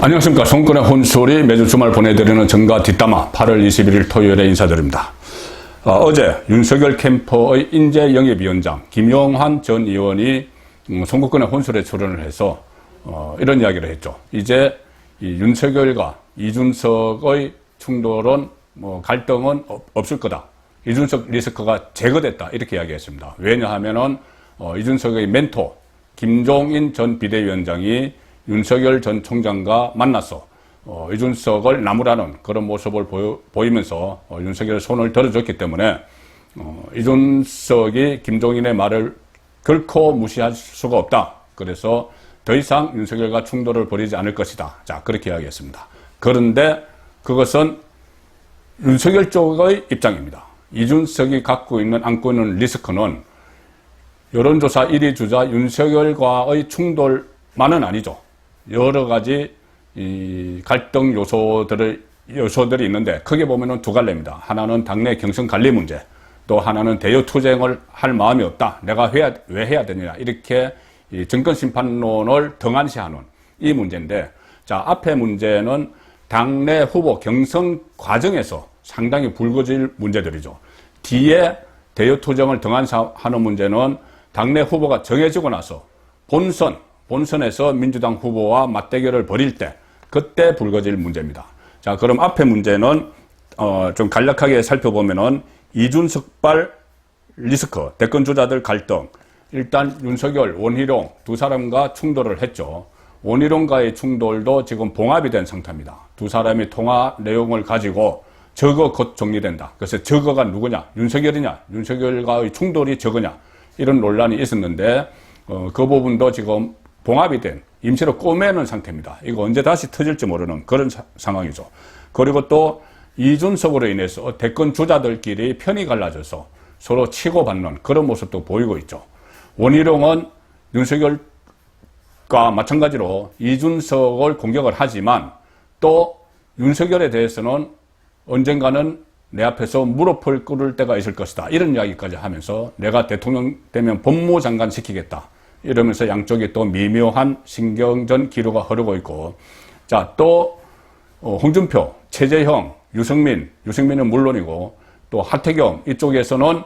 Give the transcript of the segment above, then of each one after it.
안녕하십니까. 손권의 혼소리 매주 주말 보내드리는 정가 뒷담화 8월 21일 토요일에 인사드립니다. 어제 윤석열 캠프의 인재영입위원장 김용환 전 의원이 송국권의 혼술에 출연을 해서 이런 이야기를 했죠. 이제 이 윤석열과 이준석의 충돌은 갈등은 없을 거다. 이준석 리스크가 제거됐다. 이렇게 이야기했습니다. 왜냐하면은 이준석의 멘토 김종인 전 비대위원장이 윤석열 전 총장과 만나서 이준석을 나무라는 그런 모습을 보이면서 윤석열의 손을 들어줬기 때문에 이준석이 김종인의 말을 결코 무시할 수가 없다. 그래서 더 이상 윤석열과 충돌을 벌이지 않을 것이다. 자, 그렇게 이야기했습니다. 그런데 그것은 윤석열 쪽의 입장입니다. 이준석이 안고 있는 리스크는 여론조사 1위 주자 윤석열과의 충돌만은 아니죠. 여러 가지 이 갈등 요소들이 있는데 크게 보면은 두 갈래입니다. 하나는 당내 경선 관리 문제, 또 하나는 대여 투쟁을 할 마음이 없다. 내가 왜 해야 되느냐. 이렇게 이 정권 심판론을 등한시하는 이 문제인데, 자, 앞에 문제는 당내 후보 경선 과정에서 상당히 불거질 문제들이죠. 뒤에 대여 투쟁을 등한시하는 문제는 당내 후보가 정해지고 나서 본선에서 민주당 후보와 맞대결을 벌일 때 그때 불거질 문제입니다. 자, 그럼 앞에 문제는 좀 간략하게 살펴보면은 이준석발 리스크, 대권 주자들 갈등. 일단 윤석열, 원희룡 두 사람과 충돌을 했죠. 원희룡과의 충돌도 지금 봉합이 된 상태입니다. 두 사람이 통화 내용을 가지고 저거 곧 정리된다. 그래서 저거가 누구냐? 윤석열이냐? 윤석열과의 충돌이 저거냐? 이런 논란이 있었는데 그 부분도 지금 봉합이 된 임시로 꼬매는 상태입니다. 이거 언제 다시 터질지 모르는 그런 상황이죠. 그리고 또 이준석으로 인해서 대권 주자들끼리 편이 갈라져서 서로 치고받는 그런 모습도 보이고 있죠. 원희룡은 윤석열과 마찬가지로 이준석을 공격을 하지만 또 윤석열에 대해서는 언젠가는 내 앞에서 무릎을 꿇을 때가 있을 것이다. 이런 이야기까지 하면서 내가 대통령 되면 법무장관 시키겠다. 이러면서 양쪽이 또 미묘한 신경전 기류가 흐르고 있고, 자, 또 홍준표, 최재형, 유승민은 물론이고 또 하태경 이쪽에서는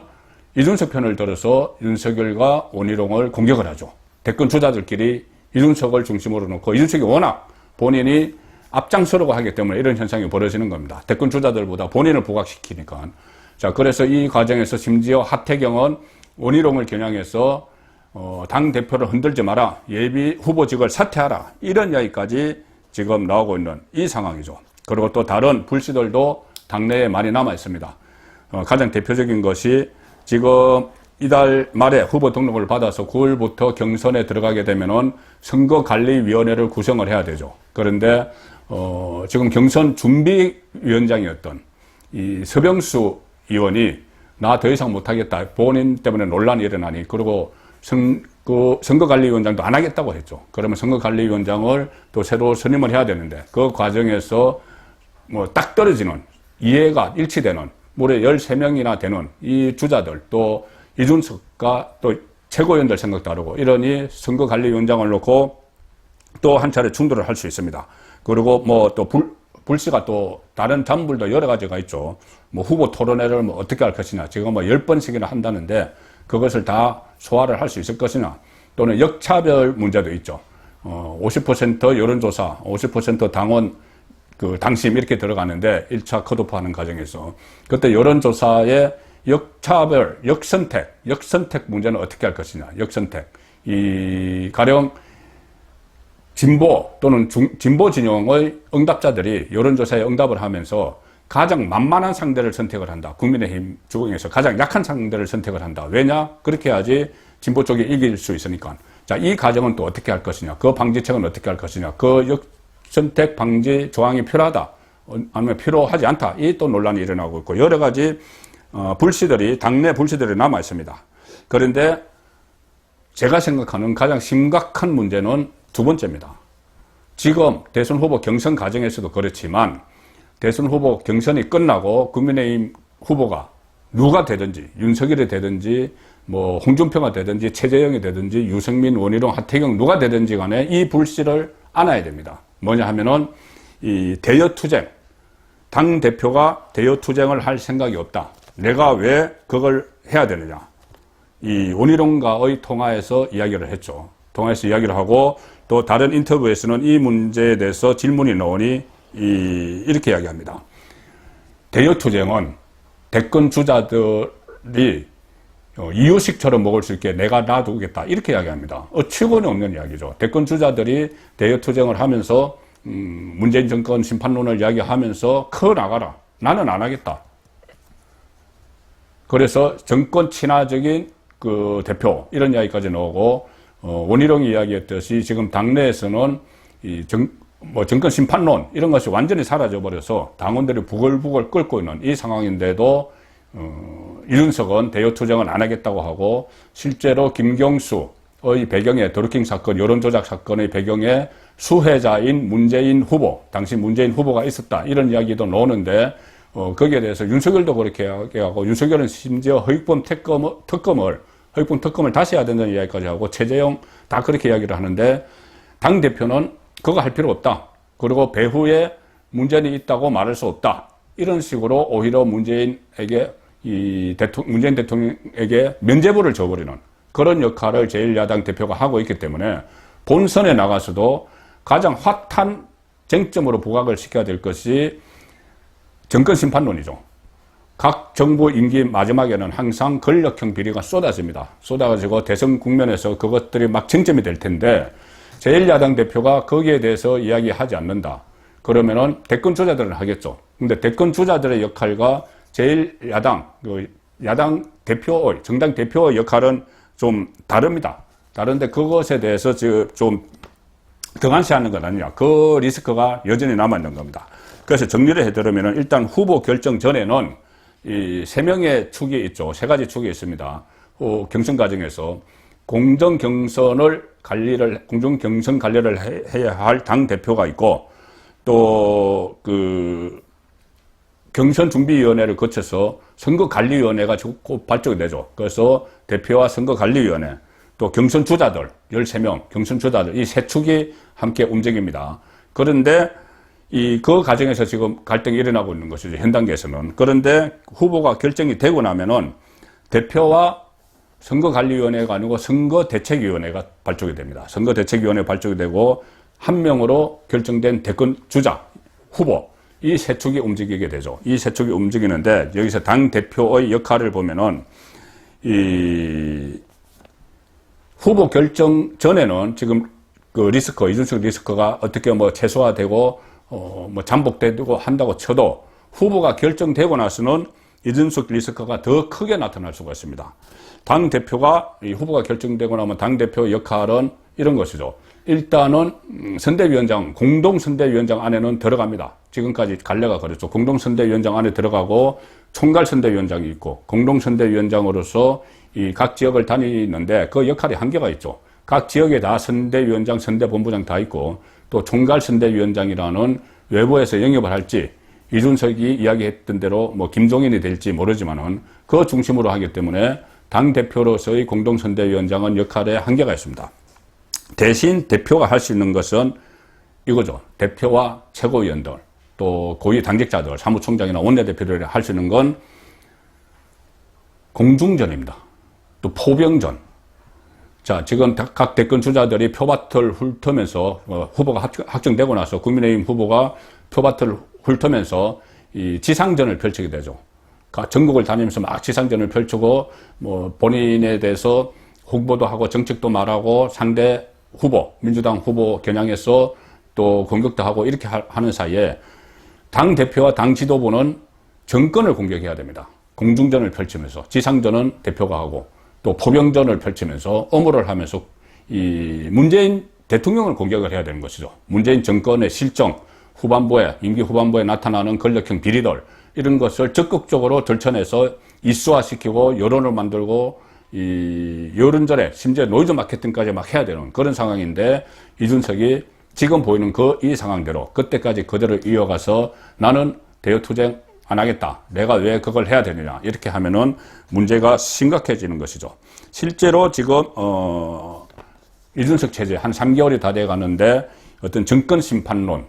이준석 편을 들어서 윤석열과 원희룡을 공격을 하죠. 대권 주자들끼리 이준석을 중심으로 놓고 이준석이 워낙 본인이 앞장서려고 하기 때문에 이런 현상이 벌어지는 겁니다. 대권 주자들보다 본인을 부각시키니까. 자, 그래서 이 과정에서 심지어 하태경은 원희룡을 겨냥해서 당 대표를 흔들지 마라. 예비 후보직을 사퇴하라. 이런 이야기까지 지금 나오고 있는 이 상황이죠. 그리고 또 다른 불씨들도 당내에 많이 남아 있습니다. 가장 대표적인 것이 지금 이달 말에 후보 등록을 받아서 9월부터 경선에 들어가게 되면은 선거관리위원회를 구성을 해야 되죠. 그런데 지금 경선 준비위원장이었던 이 서병수 의원이 나 더 이상 못하겠다. 본인 때문에 논란이 일어나니 그리고 선거관리위원장도 안 하겠다고 했죠. 그러면 선거관리위원장을 또 새로 선임을 해야 되는데 그 과정에서 딱 떨어지는 이해가 일치되는 무려 13명이나 되는 이 주자들 또 이준석과 또 최고위원들 생각 다르고 이러니 선거관리위원장을 놓고 또 한 차례 충돌을 할 수 있습니다. 그리고 또 불씨가 또 다른 잔불도 여러 가지가 있죠. 후보 토론회를 어떻게 할 것이냐. 지금 10번씩이나 한다는데 그것을 다 소화를 할 수 있을 것이냐. 또는 역차별 문제도 있죠. 50% 여론조사, 50% 당원 당심 이렇게 들어가는데 1차 컷오프 하는 과정에서 그때 여론조사의 역차별, 역선택 문제는 어떻게 할 것이냐. 역선택. 가령 진보 또는 진보 진영의 응답자들이 여론조사에 응답을 하면서 가장 만만한 상대를 선택을 한다. 국민의힘 중에서 가장 약한 상대를 선택을 한다. 왜냐? 그렇게 해야지 진보 쪽이 이길 수 있으니까. 자, 이 과정은 또 어떻게 할 것이냐. 그 방지책은 어떻게 할 것이냐. 그 역선택 방지 조항이 필요하다. 아니면 필요하지 않다. 이 또 논란이 일어나고 있고 여러 가지 당내 불씨들이 남아 있습니다. 그런데 제가 생각하는 가장 심각한 문제는 두 번째입니다. 지금 대선 후보 경선 과정에서도 그렇지만 대선 후보 경선이 끝나고 국민의힘 후보가 누가 되든지 윤석열이 되든지 홍준표가 되든지 최재형이 되든지 유승민, 원희룡, 하태경 누가 되든지 간에 이 불씨를 안아야 됩니다. 뭐냐 하면은 이 대여투쟁, 당 대표가 대여투쟁을 할 생각이 없다. 내가 왜 그걸 해야 되느냐. 이 원희룡과의 통화에서 이야기를 했죠. 통화에서 이야기를 하고 또 다른 인터뷰에서는 이 문제에 대해서 질문이 나오니 이렇게 이야기합니다. 대여투쟁은 대권 주자들이 이유식처럼 먹을 수 있게 내가 놔두겠다. 이렇게 이야기합니다. 어처구니 없는 이야기죠. 대권 주자들이 대여투쟁을 하면서 문재인 정권 심판론을 이야기하면서 커나가라. 나는 안 하겠다. 그래서 정권 친화적인 그 대표 이런 이야기까지 나오고 원희룡이 이야기했듯이 지금 당내에서는 정권 심판론 이런 것이 완전히 사라져 버려서 당원들이 부글부글 끓고 있는 이 상황인데도 이준석은 대여투쟁을 안 하겠다고 하고 실제로 김경수의 배경에 드루킹 사건, 여론조작 사건의 배경에 수혜자인 문재인 후보, 당시 문재인 후보가 있었다 이런 이야기도 나오는데 거기에 대해서 윤석열도 그렇게 이야기하고 윤석열은 심지어 허위범 특검을 다시 해야 된다는 이야기까지 하고 최재형 다 그렇게 이야기를 하는데 당대표는 그거 할 필요 없다. 그리고 배후에 문재인이 있다고 말할 수 없다. 이런 식으로 오히려 문재인 대통령에게 면죄부를 줘버리는 그런 역할을 제1야당 대표가 하고 있기 때문에 본선에 나가서도 가장 핫한 쟁점으로 부각을 시켜야 될 것이 정권 심판론이죠. 각 정부 임기 마지막에는 항상 권력형 비리가 쏟아집니다. 쏟아가지고 대선 국면에서 그것들이 막 쟁점이 될 텐데 제1야당 대표가 거기에 대해서 이야기하지 않는다. 그러면은 대권 주자들은 하겠죠. 근데 대권 주자들의 역할과 제1야당, 야당 대표의, 정당 대표의 역할은 좀 다릅니다. 다른데 그것에 대해서 좀 등한시하는 건 아니냐. 그 리스크가 여전히 남아있는 겁니다. 그래서 정리를 해드리면 일단 후보 결정 전에는 이 3명의 축이 있죠. 3가지 축이 있습니다. 경선 과정에서 공정 경선 관리를 해야 할 당 대표가 있고 또 경선준비위원회를 거쳐서 선거관리위원회가 곧 발족이 되죠. 그래서 대표와 선거관리위원회 또 경선 주자들 13명 경선 주자들 이 3축이 함께 움직입니다. 그런데 그 과정에서 지금 갈등이 일어나고 있는 것이죠. 현 단계에서는. 그런데 후보가 결정이 되고 나면은 대표와 선거관리위원회가 아니고 선거대책위원회가 발족이 됩니다. 선거대책위원회 발족이 되고 한 명으로 결정된 대권 주자, 후보 이 3축이 움직이게 되죠. 이 3축이 움직이는데 여기서 당 대표의 역할을 보면은 이 후보 결정 전에는 지금 그 리스크, 이준석 리스크가 어떻게 최소화되고 잠복되고 한다고 쳐도 후보가 결정되고 나서는 이준석 리스크가 더 크게 나타날 수가 있습니다. 당 대표가 이 후보가 결정되고 나면 당 대표 역할은 이런 것이죠. 일단은 선대위원장, 공동선대위원장 안에는 들어갑니다. 지금까지 관례가 그렇죠. 공동선대위원장 안에 들어가고 총괄선대위원장이 있고 공동선대위원장으로서 이 각 지역을 다니는데 그 역할이 한계가 있죠. 각 지역에 다 선대위원장, 선대본부장 다 있고 또 총괄선대위원장이라는 외부에서 영입을 할지 이준석이 이야기했던 대로 김종인이 될지 모르지만은 그 중심으로 하기 때문에 당대표로서의 공동선대위원장은 역할에 한계가 있습니다. 대신 대표가 할 수 있는 것은 이거죠. 대표와 최고위원들, 또 고위 당직자들, 사무총장이나 원내대표들이 할 수 있는 건 공중전입니다. 또 포병전. 자, 지금 각 대권 주자들이 표밭을 훑으면서 후보가 확정되고 나서 국민의힘 후보가 표밭을 훑으면서 이 지상전을 펼치게 되죠. 전국을 다니면서 막 지상전을 펼치고 본인에 대해서 홍보도 하고 정책도 말하고 상대 후보, 민주당 후보 겨냥해서 또 공격도 하고 이렇게 하는 사이에 당 대표와 당 지도부는 정권을 공격해야 됩니다. 공중전을 펼치면서 지상전은 대표가 하고 또 포병전을 펼치면서 엄호를 하면서 이 문재인 대통령을 공격을 해야 되는 것이죠. 문재인 정권의 실정, 임기 후반부에 나타나는 권력형 비리들 이런 것을 적극적으로 들춰내서 이슈화시키고 여론을 만들고 이 여론전에 심지어 노이즈 마케팅까지 막 해야 되는 그런 상황인데 이준석이 지금 보이는 이 상황대로 그때까지 그대로 이어가서 나는 대여투쟁 안 하겠다. 내가 왜 그걸 해야 되느냐. 이렇게 하면은 문제가 심각해지는 것이죠. 실제로 지금, 이준석 체제 한 3개월이 다 돼 가는데, 어떤 정권 심판론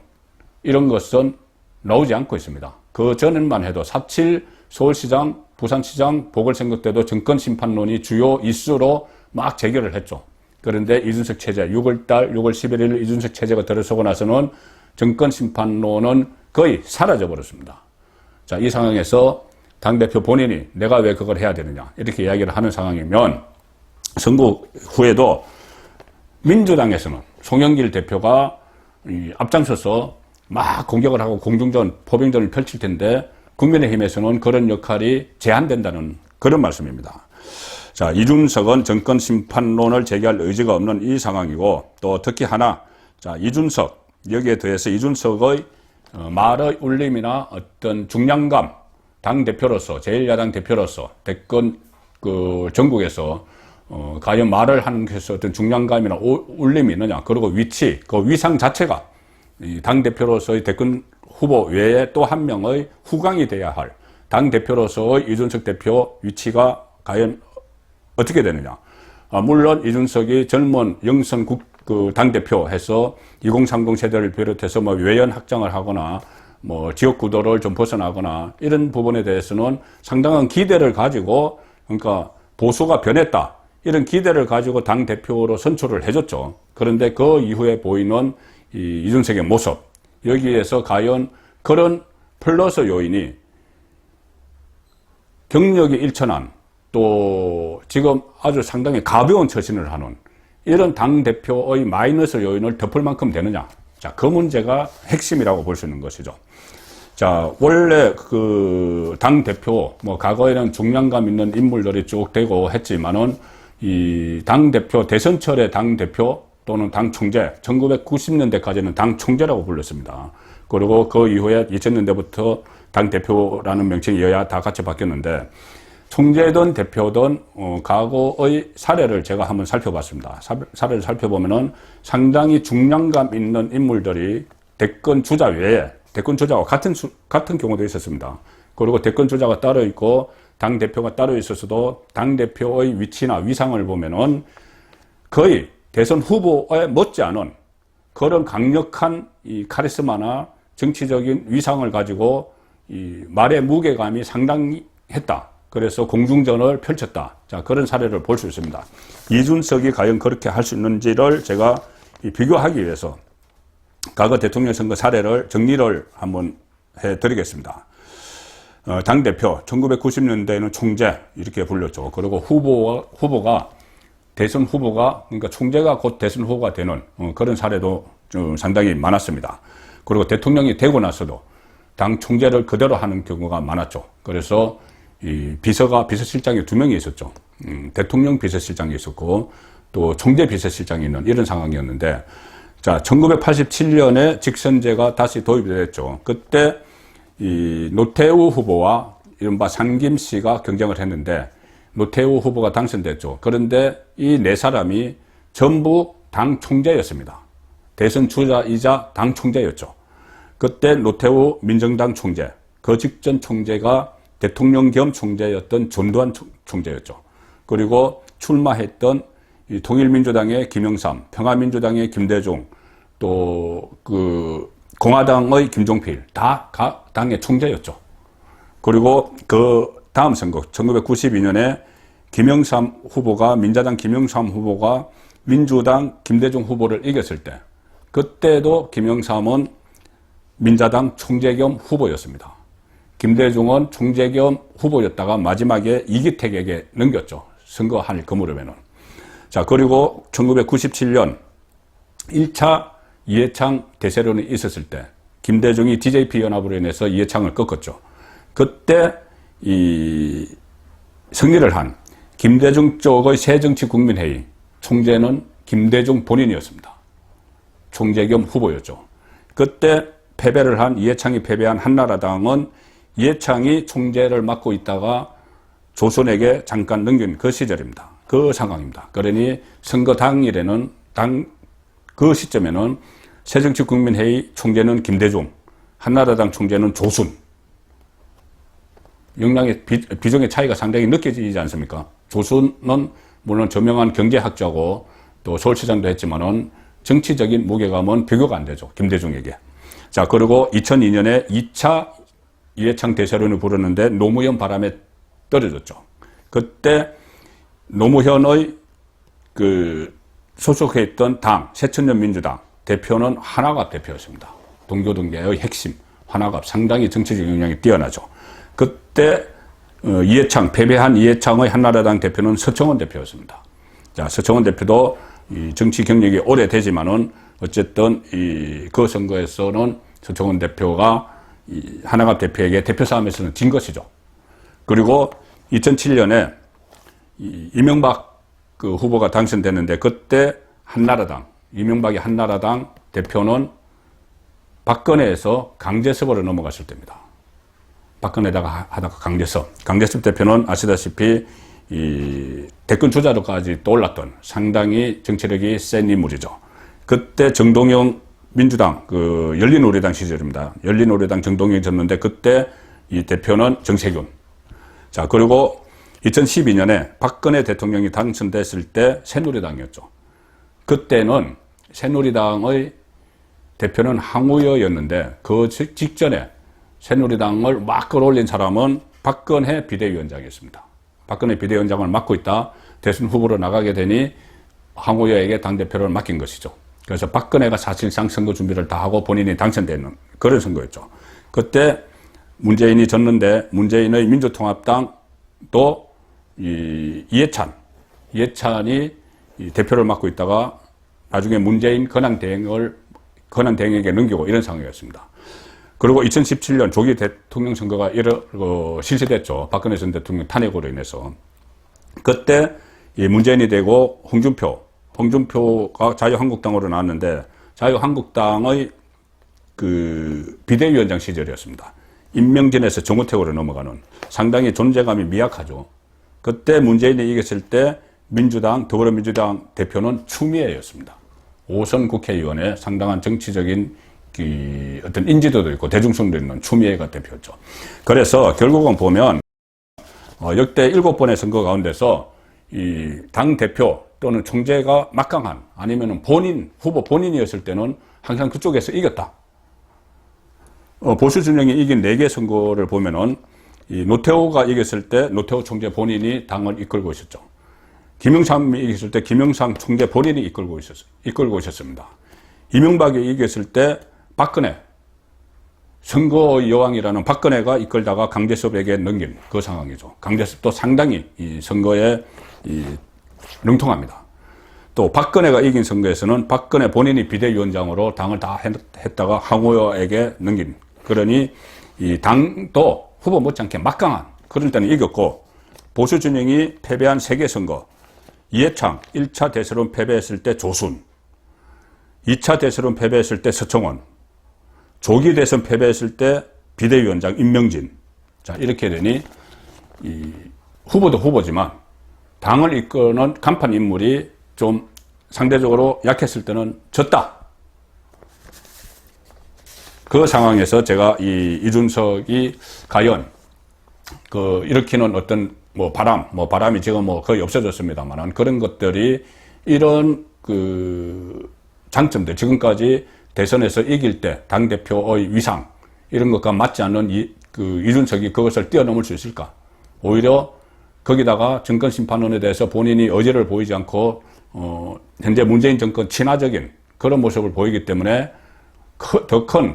이런 것은 나오지 않고 있습니다. 그 전에만 해도 4.7 서울시장, 부산시장 보궐선거 때도 정권 심판론이 주요 이슈로 막 제기를 했죠. 그런데 이준석 체제, 6월 11일 이준석 체제가 들어서고 나서는 정권 심판론은 거의 사라져 버렸습니다. 자, 이 상황에서 당대표 본인이 내가 왜 그걸 해야 되느냐 이렇게 이야기를 하는 상황이면 선거 후에도 민주당에서는 송영길 대표가 앞장서서 막 공격을 하고 공중전, 포병전을 펼칠 텐데 국민의힘에서는 그런 역할이 제한된다는 그런 말씀입니다. 자, 이준석은 정권 심판론을 제기할 의지가 없는 이 상황이고 또 특히 하나, 자, 이준석, 여기에 더해서 이준석의 말의 울림이나 어떤 중량감, 당대표로서, 제1야당 대표로서 대권 전국에서 과연 말을 하는 것에 어떤 중량감이나 울림이 있느냐, 그리고 위치, 그 위상 자체가 당대표로서의 대권 후보 외에 또 한 명의 후광이 돼야 할 당대표로서의 이준석 대표 위치가 과연 어떻게 되느냐. 물론 이준석이 젊은 영선 당대표 해서 2030 세대를 비롯해서 뭐 외연 확장을 하거나 뭐 지역 구도를 좀 벗어나거나 이런 부분에 대해서는 상당한 기대를 가지고, 그러니까 보수가 변했다 이런 기대를 가지고 당대표로 선출을 해줬죠. 그런데 그 이후에 보이는 이준석의 모습, 여기에서 과연 그런 플러스 요인이 경력이 일천한 또 지금 아주 상당히 가벼운 처신을 하는 이런 당대표의 마이너스 요인을 덮을 만큼 되느냐. 자, 그 문제가 핵심이라고 볼 수 있는 것이죠. 자, 원래 그 당대표, 뭐 과거에는 중량감 있는 인물들이 쭉 되고 했지만은 이 당대표, 대선철의 당대표 또는 당총재, 1990년대까지는 당총재라고 불렀습니다. 그리고 그 이후에 2000년대부터 당대표라는 명칭이 여야 다 같이 바뀌었는데, 총재든 대표든 과거의 사례를 제가 한번 살펴봤습니다. 사례를 살펴보면은 상당히 중량감 있는 인물들이 대권 주자 외에 대권 주자와 같은 경우도 있었습니다. 그리고 대권 주자가 따로 있고 당대표가 따로 있었어도 당대표의 위치나 위상을 보면은 거의 대선 후보에 못지않은 그런 강력한 이 카리스마나 정치적인 위상을 가지고 이 말의 무게감이 상당히 했다. 그래서 공중전을 펼쳤다. 자, 그런 사례를 볼 수 있습니다. 이준석이 과연 그렇게 할 수 있는지를 제가 비교하기 위해서 과거 대통령 선거 사례를 정리를 한번 해드리겠습니다. 당대표, 1990년대에는 총재, 이렇게 불렸죠. 그리고 후보가, 대선 후보가, 그러니까 총재가 곧 대선 후보가 되는 그런 사례도 좀 상당히 많았습니다. 그리고 대통령이 되고 나서도 당 총재를 그대로 하는 경우가 많았죠. 그래서 이 비서실장이 2명이 있었죠. 대통령 비서실장이 있었고, 또 총재 비서실장이 있는 이런 상황이었는데, 자, 1987년에 직선제가 다시 도입이 됐죠. 그때 이 노태우 후보와 이른바 상김씨가 경쟁을 했는데 노태우 후보가 당선됐죠. 그런데 이 4사람이 전부 당 총재였습니다. 대선 주자이자 당 총재였죠. 그때 노태우 민정당 총재, 그 직전 총재가 대통령 겸 총재였던 전두환 총재였죠. 그리고 출마했던 이 통일민주당의 김영삼, 평화민주당의 김대중, 또 그 공화당의 김종필, 다 당의 총재였죠. 그리고 그 다음 선거 1992년에 김영삼 후보가, 민자당 김영삼 후보가 민주당 김대중 후보를 이겼을 때, 그때도 김영삼은 민자당 총재 겸 후보였습니다. 김대중은 총재 겸 후보였다가 마지막에 이기택에게 넘겼죠. 선거할 거물으면은. 자, 그리고 1997년 1차 이해창 대세론이 있었을 때 김대중이 DJP 연합으로 인해서 이해창을 꺾었죠. 그때 이 승리를 한 김대중 쪽의 새정치국민회의 총재는 김대중 본인이었습니다. 총재 겸 후보였죠. 그때 패배를 한, 이해창이 패배한 한나라당은 이해창이 총재를 맡고 있다가 조선에게 잠깐 넘긴 그 시절입니다. 그 상황입니다. 그러니 선거 당일에는 그 시점에는 새정치국민회의 총재는 김대중, 한나라당 총재는 조순. 역량의 비중의 차이가 상당히 느껴지지 않습니까? 조순은 물론 저명한 경제학자고 또 서울시장도 했지만은 정치적인 무게감은 비교가 안 되죠. 김대중에게. 자, 그리고 2002년에 2차 이해창 대사론을 부르는데 노무현 바람에 떨어졌죠. 그때 노무현의 소속해 있던 당, 새천년 민주당 대표는 한화갑 대표였습니다. 동교동계의 핵심, 한화갑. 상당히 정치적 역량이 뛰어나죠. 그때 패배한 이해창의 한나라당 대표는 서청원 대표였습니다. 자, 서청원 대표도 이 정치 경력이 오래되지만은 어쨌든 그 선거에서는 서청원 대표가 한화갑 대표에게 대표 싸움에서는 진 것이죠. 그리고 2007년에 이명박 후보가 당선됐는데 그때 이명박의 한나라당 대표는 박근혜에서 강제섭으로 넘어갔을 때입니다. 박근혜다가 하다가 강제섭 대표는 아시다시피 대권 주자로까지 떠올랐던 상당히 정치력이 센 인물이죠. 그때 정동영 민주당, 열린우리당 시절입니다. 열린우리당 정동영이 졌는데 그때 이 대표는 정세균. 자, 그리고 2012년에 박근혜 대통령이 당선됐을 때 새누리당이었죠. 그때는 새누리당의 대표는 항우여였는데 그 직전에 새누리당을 막 끌어올린 사람은 박근혜 비대위원장이었습니다. 박근혜 비대위원장을 맡고 있다 대선 후보로 나가게 되니 항우여에게 당대표를 맡긴 것이죠. 그래서 박근혜가 사실상 선거 준비를 다 하고 본인이 당선되는 그런 선거였죠. 그때 문재인이 졌는데 문재인의 민주통합당도 이해찬이 대표를 맡고 있다가 나중에 문재인 권한대행에게 넘기고 이런 상황이었습니다. 그리고 2017년 조기 대통령 선거가 실시됐죠. 박근혜 전 대통령 탄핵으로 인해서. 그때 문재인이 되고 홍준표가 자유한국당으로 나왔는데 자유한국당의 비대위원장 시절이었습니다. 임명진에서 정우택으로 넘어가는 상당히 존재감이 미약하죠. 그때 문재인이 이겼을 때 더불어민주당 대표는 추미애였습니다. 5선 국회의원의 상당한 정치적인 어떤 인지도도 있고 대중성도 있는 추미애가 대표였죠. 그래서 결국은 보면 역대 7번의 선거 가운데서 이 당 대표 또는 총재가 막강한 아니면은 후보 본인이었을 때는 항상 그쪽에서 이겼다. 보수 진영이 이긴 4개 선거를 보면은 노태우가 이겼을 때 노태우 총재 본인이 당을 이끌고 있었죠. 김영삼이 이겼을 때 김영삼 총재 본인이 이끌고 있었습니다. 이명박이 이겼을 때 박근혜, 선거의 여왕이라는 박근혜가 이끌다가 강제섭에게 넘긴 그 상황이죠. 강제섭도 상당히 이 선거에 능통합니다. 또 박근혜가 이긴 선거에서는 박근혜 본인이 비대위원장으로 당을 다 했다가 항우여에게 넘긴. 그러니 이 당도 후보 못지않게 막강한 그런 때는 이겼고 보수 진영이 패배한 3개 선거 이해창 1차 대선론 패배했을 때 조순 2차 대선론 패배했을 때 서청원 조기 대선 패배했을 때 비대위원장 임명진. 자, 이렇게 되니 이 후보도 후보지만 당을 이끄는 간판 인물이 좀 상대적으로 약했을 때는 졌다. 그 상황에서 제가 이준석이 과연 일으키는 어떤 바람이 지금 거의 없어졌습니다만 그런 것들이 이런 장점들 지금까지 대선에서 이길 때 당대표의 위상 이런 것과 맞지 않는 이준석이 그것을 뛰어넘을 수 있을까? 오히려 거기다가 정권심판원에 대해서 본인이 의지를 보이지 않고 현재 문재인 정권 친화적인 그런 모습을 보이기 때문에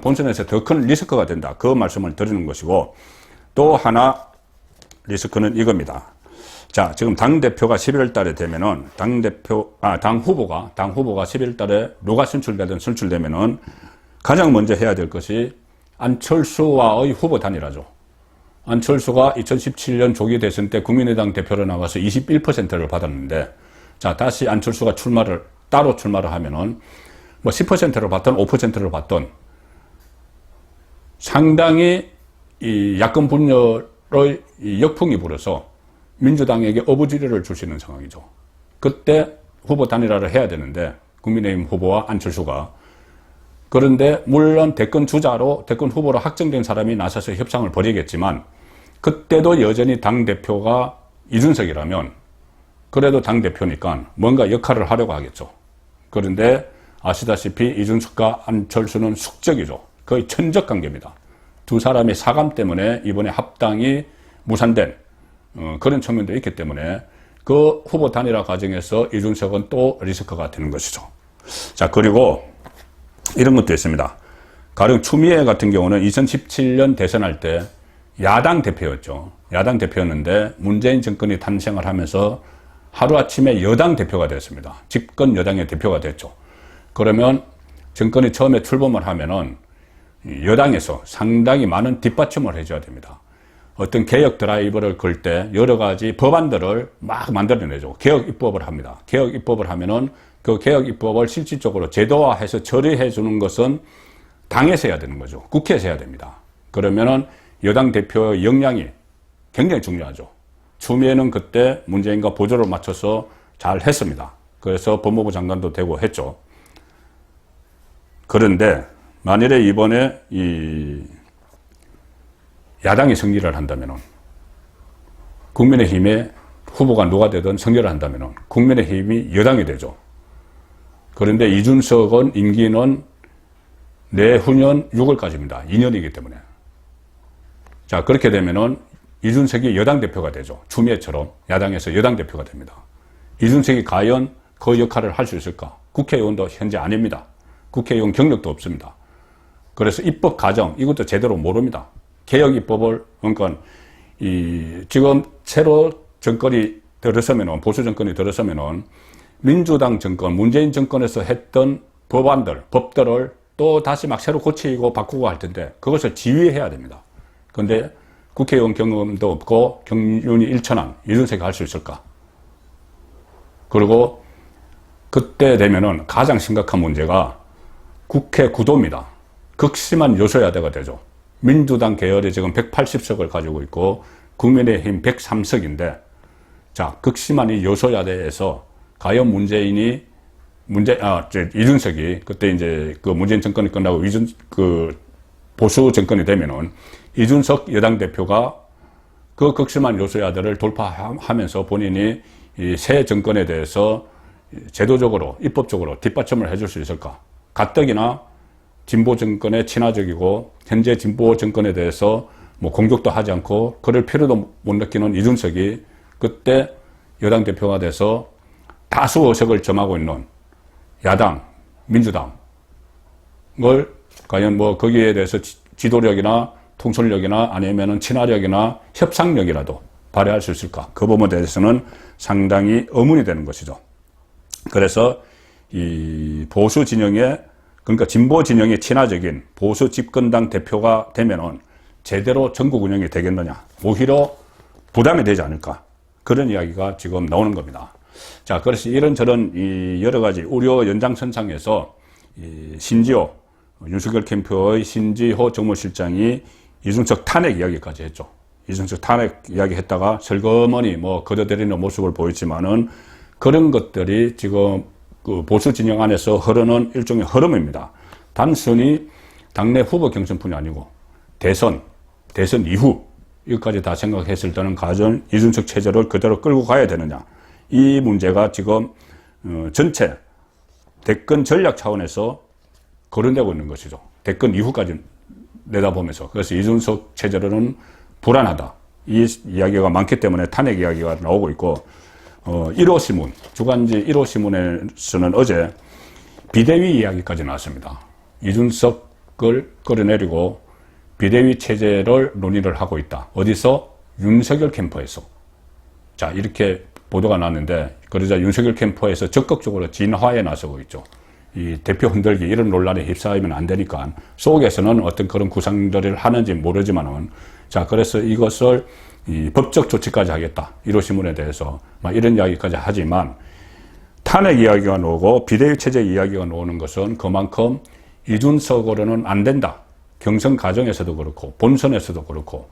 본선에서 더 큰 리스크가 된다. 그 말씀을 드리는 것이고 또 하나 리스크는 이겁니다. 자, 지금 당대표가 11월 달에 되면은 당 후보가 11월 달에 누가 선출되면은 가장 먼저 해야 될 것이 안철수와의 후보 단일화죠. 안철수가 2017년 조기 대선 때 국민의당 대표로 나가서 21%를 받았는데 자, 다시 안철수가 따로 출마를 하면은 10%를 받던 5%를 받던 상당히 이 야권 분열의 역풍이 불어서 민주당에게 어부지리를 줄 수 있는 상황이죠. 그때 후보 단일화를 해야 되는데 국민의힘 후보와 안철수가 그런데 물론 대권 후보로 확정된 사람이 나서서 협상을 벌이겠지만 그때도 여전히 당대표가 이준석이라면 그래도 당대표니까 뭔가 역할을 하려고 하겠죠. 그런데 아시다시피 이준석과 안철수는 숙적이죠. 거의 천적 관계입니다. 두 사람의 사감 때문에 이번에 합당이 무산된 그런 측면도 있기 때문에 그 후보 단일화 과정에서 이준석은 또 리스크가 되는 것이죠. 자, 그리고 이런 것도 있습니다. 가령 추미애 같은 경우는 2017년 대선할 때 야당 대표였죠. 야당 대표였는데 문재인 정권이 탄생을 하면서 하루아침에 여당 대표가 됐습니다. 집권 여당의 대표가 됐죠. 그러면 정권이 처음에 출범을 하면은 여당에서 상당히 많은 뒷받침을 해줘야 됩니다. 어떤 개혁 드라이브를 걸 때 여러 가지 법안들을 막 만들어내죠. 개혁 입법을 합니다. 개혁 입법을 하면은 그 개혁 입법을 실질적으로 제도화해서 처리해 주는 것은 당에서 해야 되는 거죠. 국회에서 해야 됩니다. 그러면은 여당 대표의 역량이 굉장히 중요하죠. 추미애는 그때 문재인과 보조를 맞춰서 잘 했습니다. 그래서 법무부 장관도 되고 했죠. 그런데 만일에 이번에 이 야당이 승리를 한다면은 국민의힘의 후보가 누가 되든 승리를 한다면은 국민의힘이 여당이 되죠. 그런데 이준석은 임기는 내후년 6월까지입니다. 2년이기 때문에. 자, 그렇게 되면은 이준석이 여당 대표가 되죠. 추미애처럼 야당에서 여당 대표가 됩니다. 이준석이 과연 그 역할을 할 수 있을까? 국회의원도 현재 아닙니다. 국회의원 경력도 없습니다. 그래서 입법 과정, 이것도 제대로 모릅니다. 개혁 입법을, 그러니까, 지금 새로 정권이 들어서면은, 보수 정권이 들어서면은, 민주당 정권, 문재인 정권에서 했던 법안들, 법들을 또 다시 막 새로 고치고 바꾸고 할 텐데, 그것을 지휘해야 됩니다. 그런데 국회의원 경험도 없고, 경륜이 일천한 이준석이 할 수 있을까? 그리고 그때 되면은 가장 심각한 문제가 국회 구도입니다. 극심한 여소야대가 되죠. 민주당 계열이 지금 180석을 가지고 있고 국민의힘 103석인데 자, 극심한 이 여소야대에서 과연 이준석이 그때 이제 그 문재인 정권이 끝나고 보수 정권이 되면은 이준석 여당 대표가 그 극심한 여소야대를 돌파하면서 본인이 이 새 정권에 대해서 제도적으로, 입법적으로 뒷받침을 해줄 수 있을까? 가뜩이나 진보 정권에 친화적이고 현재 진보 정권에 대해서 뭐 공격도 하지 않고 그럴 필요도 못 느끼는 이준석이 그때 여당 대표가 돼서 다수 의석을 점하고 있는 야당, 민주당을 과연 뭐 거기에 대해서 지도력이나 통솔력이나 아니면은 친화력이나 협상력이라도 발휘할 수 있을까? 그 부분에 대해서는 상당히 의문이 되는 것이죠. 그래서 이 보수 진영에, 그러니까 진보 진영에 친화적인 보수 집권당 대표가 되면은 제대로 전국 운영이 되겠느냐. 오히려 부담이 되지 않을까. 그런 이야기가 지금 나오는 겁니다. 자, 그래서 이런저런 이 여러 가지 우려 연장선상에서 심지어 윤석열 캠프의 신지호 정무실장이 이준석 탄핵 이야기까지 했죠. 이준석 탄핵 이야기 했다가 슬그머니 뭐 거둬들이는 모습을 보였지만은 그런 것들이 지금 그 보수 진영 안에서 흐르는 일종의 흐름입니다. 단순히 당내 후보 경선뿐이 아니고 대선 이후 이것까지 다 생각했을 때는 과연 이준석 체제를 그대로 끌고 가야 되느냐. 이 문제가 지금 전체 대권 전략 차원에서 거론되고 있는 것이죠. 대권 이후까지 내다보면서. 그래서 이준석 체제로는 불안하다. 이 이야기가 많기 때문에 탄핵 이야기가 나오고 있고 1호 신문, 주간지 1호 신문에서는 어제 비대위 이야기까지 나왔습니다. 이준석을 끌어내리고 비대위 체제를 논의를 하고 있다. 어디서? 윤석열 캠프에서. 자, 이렇게 보도가 났는데 그러자 윤석열 캠프에서 적극적으로 진화에 나서고 있죠. 이 대표 흔들기 이런 논란에 휩싸이면 안 되니까 속에서는 어떤 그런 구상들을 하는지 모르지만은 자, 그래서 이것을 법적 조치까지 하겠다. 1호 신문에 대해서 막 이런 이야기까지 하지만 탄핵 이야기가 나오고 비대위 체제 이야기가 나오는 것은 그만큼 이준석으로는 안 된다. 경선 과정에서도 그렇고 본선에서도 그렇고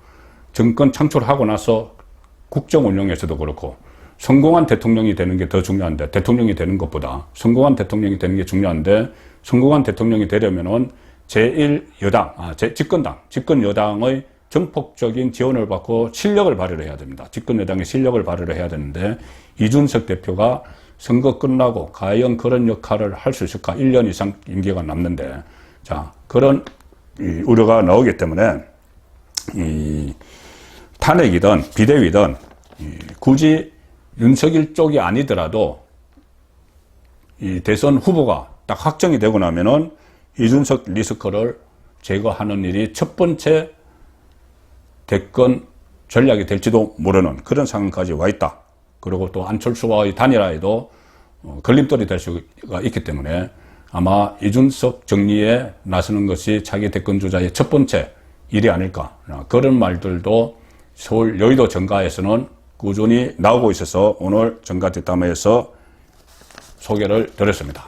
정권 창출하고 나서 국정 운영에서도 그렇고 성공한 대통령이 되는 게 더 중요한데 대통령이 되는 것보다 성공한 대통령이 되는 게 중요한데 성공한 대통령이 되려면은 제1여당, 집권 여당의 전폭적인 지원을 받고 실력을 발휘를 해야 됩니다. 집권 여당의 실력을 발휘를 해야 되는데 이준석 대표가 선거 끝나고 과연 그런 역할을 할 수 있을까? 1년 이상 임기가 남는데, 자, 그런 우려가 나오기 때문에, 탄핵이든 비대위든, 굳이 윤석열 쪽이 아니더라도, 이 대선 후보가 딱 확정이 되고 나면은 이준석 리스크를 제거하는 일이 첫 번째 대권 전략이 될지도 모르는 그런 상황까지 와 있다. 그리고 또 안철수와의 단일화에도 걸림돌이 될 수가 있기 때문에 아마 이준석 정리에 나서는 것이 차기 대권 주자의 첫 번째 일이 아닐까. 그런 말들도 서울 여의도 정가에서는 꾸준히 나오고 있어서 오늘 정가 뒷담화에서 소개를 드렸습니다.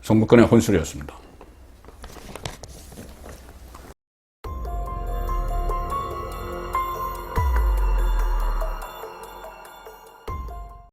성북권의 혼술이었습니다.